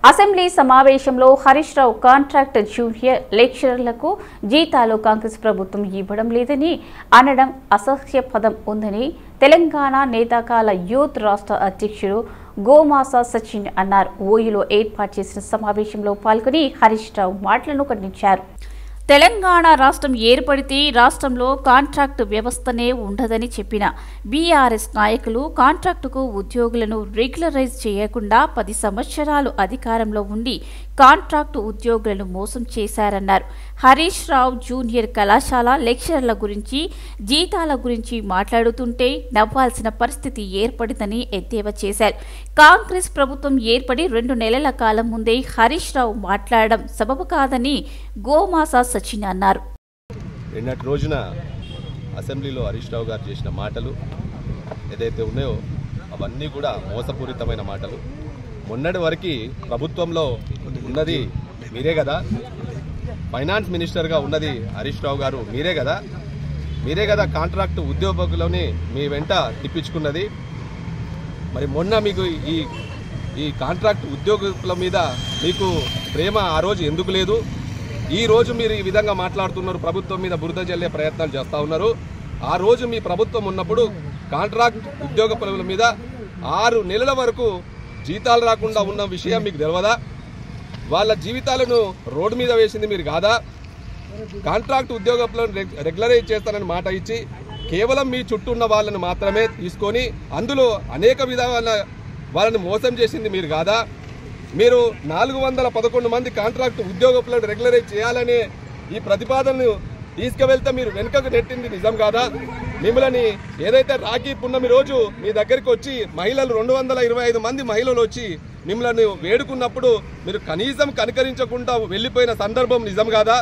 Assembly సమావేశంలో Harish Rao contract junior లెక్చరర్లకు జీతాలు కాంగ్రెస్ ప్రభుత్వం ఇవ్వడం లేదని అనడం అసహ్యపదం ఉందని తెలంగాణ నేతాకాల యూత్ రాష్ట్ర అధ్యక్షుడు గోమాసా సచిన్ అన్నారు. ఓయూలో ఏర్పాటు చేసిన సమావేశంలో పాల్గొని హరీష్ రావు మాటలను ఖండించారు. తెలంగాణ రాష్ట్రం ఏర్పడితే రాష్ట్రంలో కాంట్రాక్ట్ వ్యవస్థనే ఉండదని చెప్పిన బీఆర్ఎస్ నాయకులు కాంట్రాక్టుకు ఉద్యోగులను రెగ్యులరైజ్ చేయకుండా 10 సంవత్సరాలు అధికారంలో ఉండి కాంట్రాక్టు ఉద్యోగులను మోసం చేశారన్నారు. హరీష్ రావు జూనియర్ కళాశాల లెక్చరర్ల గురించి జీతాల గురించి మాట్లాడుతుంటే నవ్వాల్సిన పరిస్థితి ఏర్పడిందని ఎద్దేవా చేశారు. కాంగ్రెస్ ప్రభుత్వం ఏర్పడి 2 నెలల కాలం ముందే హరీష్ రావు మాట్లాడడం సబబు కాదని గోమాసా సచిన్ అన్నారు. నిన్నటి రోజున అసెంబ్లీలో హరీష్ రావు గారు చేసిన మాటలు ఏదైతే ఉన్నాయో అవన్నీ కూడా మోసపూరితమైన మాటలు. మొన్నటి వరకు ప్రభుత్వంలో ఉన్నది మీరే కదా, ఫైనాన్స్ మినిస్టర్గా ఉన్నది హరీష్ రావు గారు మీరే కదా కాంట్రాక్ట్ ఉద్యోగులని మీ వెంట తిప్పించుకున్నది. మరి మొన్న మీకు ఈ కాంట్రాక్ట్ ఉద్యోగుల మీద మీకు ప్రేమ ఆ రోజు ఎందుకు లేదు? ఈ రోజు మీరు ఈ విధంగా మాట్లాడుతున్నారు, ప్రభుత్వం మీద బురద జల్లే ప్రయత్నాలు చేస్తూ ఉన్నారు. ఆ రోజు మీ ప్రభుత్వం ఉన్నప్పుడు కాంట్రాక్ట్ ఉద్యోగుల మీద 6 నెలల వరకు జీతాలు రాకుండా ఉన్న విషయం మీకు తెలియదా? వాళ్ళ జీవితాలను రోడ్డు మీద వేసింది మీరు కాదా? కాంట్రాక్ట్ ఉద్యోగులను రెగ్యులరైజ్ చేస్తానని మాట ఇచ్చి కేవలం మీ చుట్టూ ఉన్న వాళ్ళని మాత్రమే తీసుకొని అందులో అనేక విధాల వాళ్ళని మోసం చేసింది మీరు కాదా? మీరు 411 మంది కాంట్రాక్ట్ ఉద్యోగులను రెగ్యులరైజ్ చేయాలనే ఈ ప్రతిపాదనను తీసుకువెళ్తే మీరు వెనుకకు నెట్టింది నిజం కాదా? మిమ్మల్ని ఏదైతే రాఖీ పున్నమి రోజు మీ దగ్గరికి వచ్చి మహిళలు 225 మంది మహిళలు వచ్చి మిమ్మల్ని వేడుకున్నప్పుడు మీరు కనీసం కనికరించకుండా వెళ్ళిపోయిన సందర్భం నిజం కాదా?